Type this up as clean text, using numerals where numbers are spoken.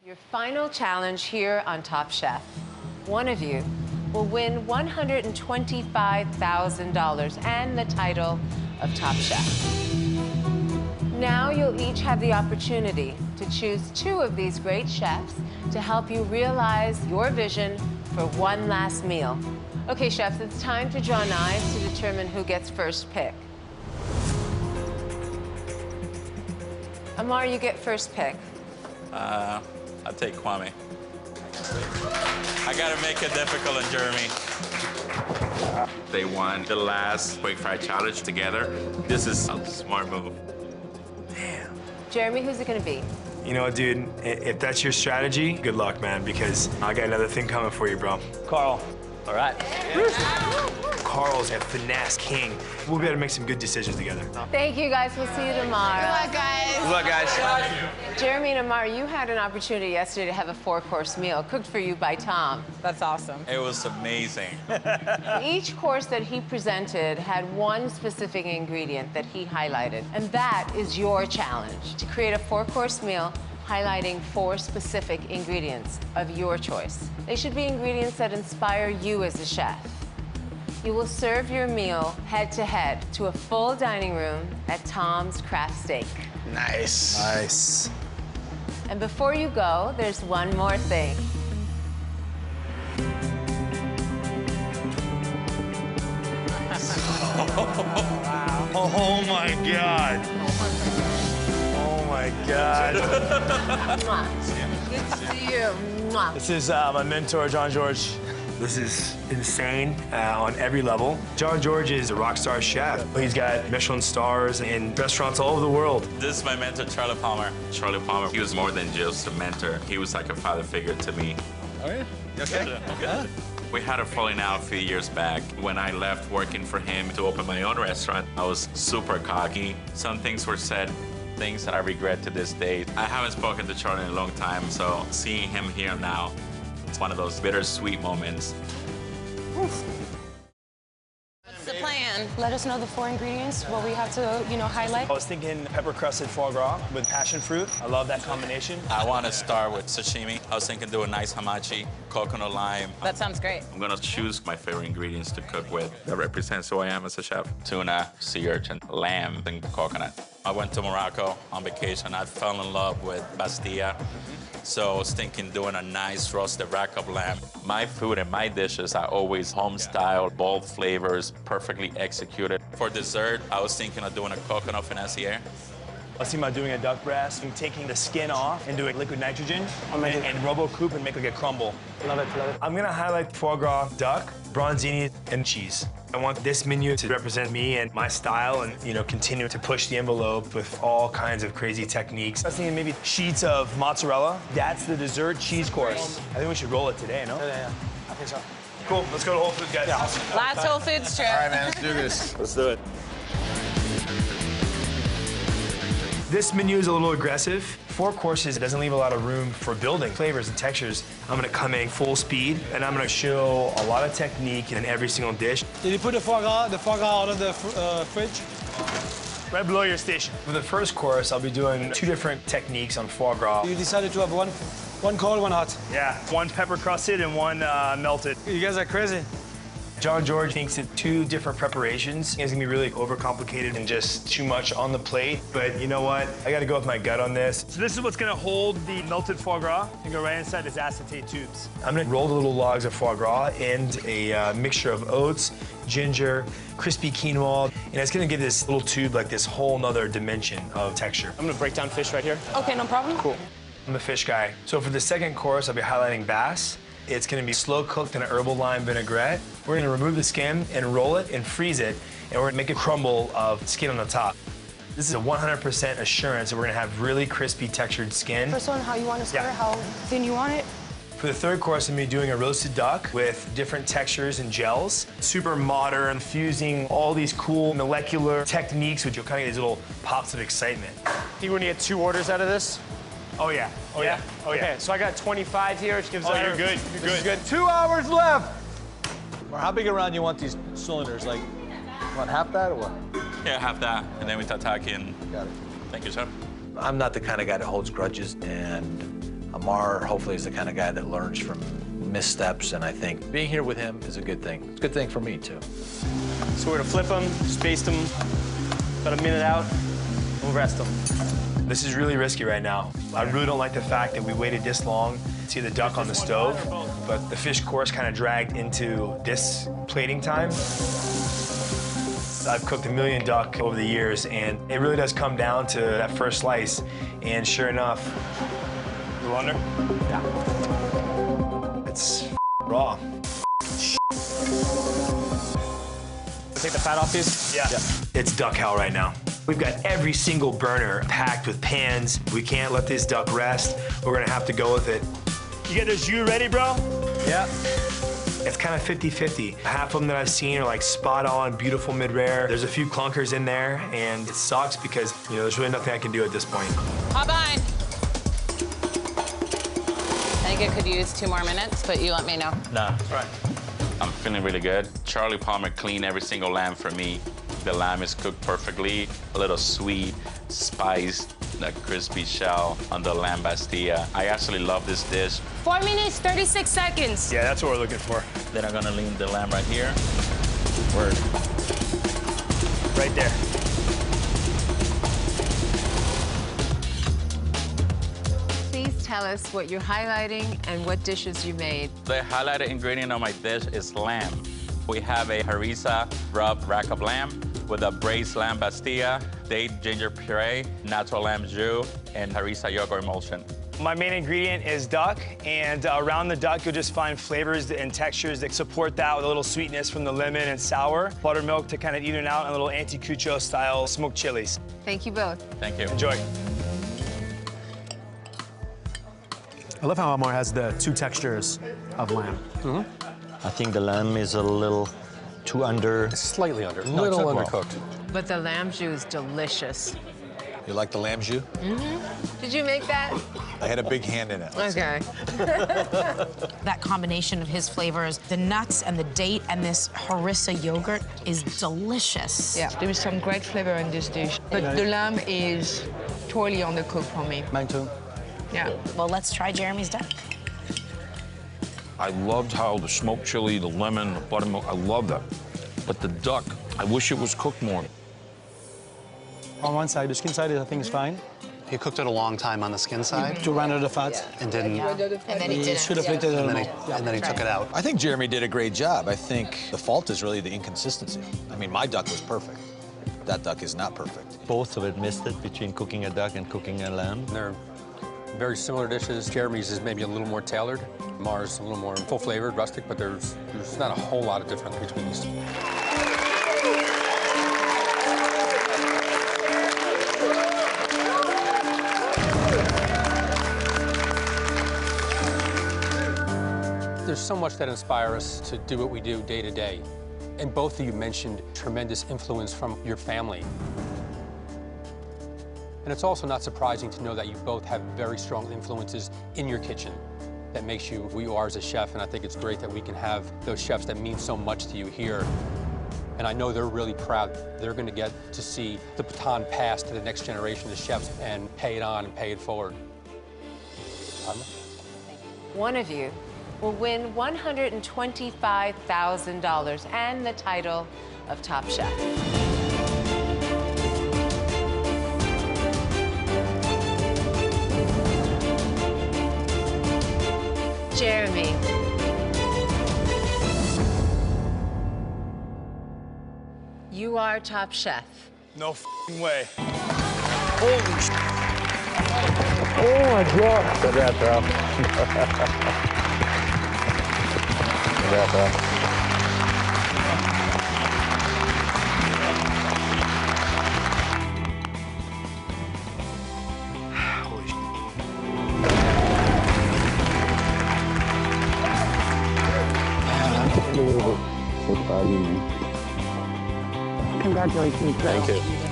Your final challenge here on Top Chef. One of you will win $125,000 and the title of Top Chef. Now you'll each have the opportunity to choose two of these great chefs to help you realize your vision for one last meal. Okay, chefs, it's time to draw knives to determine who gets first pick. Amar, you get first pick. I'll take Kwame. I gotta make it difficult on Jeremy. They won the last quickfire challenge together. This is a smart move. Damn. Jeremy, who's it gonna be? You know what, dude? If that's your strategy, good luck, man, because I got another thing coming for you, bro. Carl. All right. Carl's a finesse king. We'll be able to make some good decisions together. Thank you, guys. We'll see you tomorrow. Good luck, guys. Good luck, guys. Jeremy and Amar, you had an opportunity yesterday to have a 4-course meal cooked for you by Tom. That's awesome. It was amazing. Each course that he presented had one specific ingredient that he highlighted, and that is your challenge, to create a 4-course meal highlighting 4 specific ingredients of your choice. They should be ingredients that inspire you as a chef. You will serve your meal head-to-head to a full dining room at Tom's Craft Steak. Nice. Nice. And before you go, there's one more thing. Oh my God. Oh my God. Mwah. Good to see you. Mwah. This is my mentor, Jean-Georges. This is insane on every level. Jean-Georges is a rock star chef. He's got Michelin stars in restaurants all over the world. This is my mentor, Charlie Palmer. Charlie Palmer, he was more than just a mentor. He was like a father figure to me. Oh, yeah? You okay? Yeah. We had a falling out a few years back. When I left working for him to open my own restaurant, I was super cocky. Some things were said, things that I regret to this day. I haven't spoken to Charlie in a long time, so seeing him here now, it's one of those bittersweet moments. What's the plan? Let us know the 4 ingredients, what we have to, highlight. I was thinking pepper-crusted foie gras with passion fruit. I love that combination. I want to start with sashimi. I was thinking do a nice hamachi, coconut lime. That sounds great. I'm gonna choose my favorite ingredients to cook with that represents who I am as a chef. Tuna, sea urchin, lamb, and coconut. I went to Morocco on vacation. I fell in love with Bastia. So I was thinking doing a nice roasted rack of lamb. My food and my dishes are always home-style, bold flavors, perfectly executed. For dessert, I was thinking of doing a coconut financier. I was thinking about doing a duck breast and taking the skin off and doing liquid nitrogen and robo-coupe and make like a crumble. Love it, love it. I'm gonna highlight foie gras, duck, bronzini, and cheese. I want this menu to represent me and my style and, continue to push the envelope with all kinds of crazy techniques. I was thinking maybe sheets of mozzarella. That's the dessert cheese course. I think we should roll it today, no? Yeah. I think so. Cool, let's go to Whole Foods, guys. Yeah, awesome. Last Whole Foods trip. All right, man, let's do this. Let's do it. This menu is a little aggressive. 4 courses, it doesn't leave a lot of room for building flavors and textures. I'm gonna come in full speed, and I'm gonna show a lot of technique in every single dish. Did you put the foie gras out of the fridge? Right below your station. For the first course, I'll be doing 2 different techniques on foie gras. You decided to have one cold, one hot. Yeah, one pepper crusted and one melted. You guys are crazy. Jean-Georges thinks that 2 different preparations is gonna be really overcomplicated and just too much on the plate. But you know what? I gotta go with my gut on this. So this is what's gonna hold the melted foie gras and go right inside this acetate tubes. I'm gonna roll the little logs of foie gras and a mixture of oats, ginger, crispy quinoa, and it's gonna give this little tube like this whole nother dimension of texture. I'm gonna break down fish right here. Okay, no problem. Cool. I'm a fish guy. So for the second course, I'll be highlighting bass. It's gonna be slow cooked in an herbal lime vinaigrette. We're gonna remove the skin and roll it and freeze it, and we're gonna make a crumble of skin on the top. This is a 100% assurance that we're gonna have really crispy textured skin. First one, how you want to start, how thin you want it. For the third course, I'm gonna be doing a roasted duck with different textures and gels. Super modern, fusing all these cool molecular techniques, which you'll kind of get these little pops of excitement. Think we're gonna get 2 orders out of this? Oh yeah, oh yeah, oh yeah. Okay, so I got 25 here, which gives Oh, us... you're good, you're good. 2 hours left. Or how big around you want these cylinders? Like, want half that or what? Yeah, have that, and then with tataki and... Got it. Thank you, chef. I'm not the kind of guy that holds grudges, and Amar, hopefully, is the kind of guy that learns from missteps, and I think being here with him is a good thing. It's a good thing for me, too. So we're gonna flip them, space them, about a minute out, and we'll rest them. This is really risky right now. I really don't like the fact that we waited this long to see the duck on the stove, but the fish course kind of dragged into this plating time. I've cooked a million duck over the years, and it really does come down to that first slice, and sure enough, A little under? yeah, it's raw. Take the fat off these? Yeah. It's duck hell right now. We've got every single burner packed with pans. We can't let this duck rest. We're gonna have to go with it. You get the jus ready, bro? Yeah. It's kind of 50-50. Half of them that I've seen are like spot on, beautiful mid-rare. There's a few clunkers in there, and it sucks because, you know, there's really nothing I can do at this point. Hop behind. I think it could use 2 more minutes, but you let me know. Nah. Right. I'm feeling really good. Charlie Palmer cleaned every single lamb for me. The lamb is cooked perfectly, a little sweet, spice, that crispy shell on the lamb bastilla. I actually love this dish. 4 minutes, 36 seconds. Yeah, that's what we're looking for. Then I'm gonna lean the lamb right here. Word. Right there. Please tell us what you're highlighting and what dishes you made. The highlighted ingredient on my dish is lamb. We have a harissa rub rack of lamb with a braised lamb bastilla, date ginger puree, natural lamb jus, and harissa yogurt emulsion. My main ingredient is duck, and around the duck, you'll just find flavors and textures that support that with a little sweetness from the lemon and sour, buttermilk to kind of even out, and a little anticucho style smoked chilies. Thank you both. Thank you. Enjoy. I love how Amar has the 2 textures of lamb. I think the lamb is a little too under. Slightly under. No, Little well. undercooked. But the lamb jus is delicious. You like the lamb jus? Did you make that? I had a big hand in it. Okay. That combination of his flavors, the nuts and the date and this harissa yogurt is delicious. Yeah, there is some great flavor in this dish, but the lamb is totally undercooked for me. Mine too. Yeah. Well, let's try Jeremy's duck. I loved how the smoked chili, the lemon, the buttermilk, I love that. But the duck, I wish it was cooked more. On one side, the skin side, I think is fine. He cooked it a long time on the skin side To run out of the fat. and didn't. And then he did Should have let it And then, more. and then he took it out. I think Jeremy did a great job. I think the fault is really the inconsistency. I mean, my duck was perfect. That duck is not perfect. Both of it missed it between cooking a duck and cooking a lamb. They're very similar dishes. Jeremy's is maybe a little more tailored. Mars a little more full-flavored, rustic, but there's not a whole lot of difference between these two. There's so much that inspires us to do what we do day to day. And both of you mentioned tremendous influence from your family. And it's also not surprising to know that you both have very strong influences in your kitchen that makes you who you are as a chef, and I think it's great that we can have those chefs that mean so much to you here. And I know they're really proud. They're gonna get to see the baton passed to the next generation of chefs and pay it on and pay it forward. One of you will win $125,000 and the title of Top Chef. Jeremy. You are Top Chef. No f***ing way. Holy sh**. Oh my God! Look at that, bro. Look at that, bro. Congratulations, Thank you.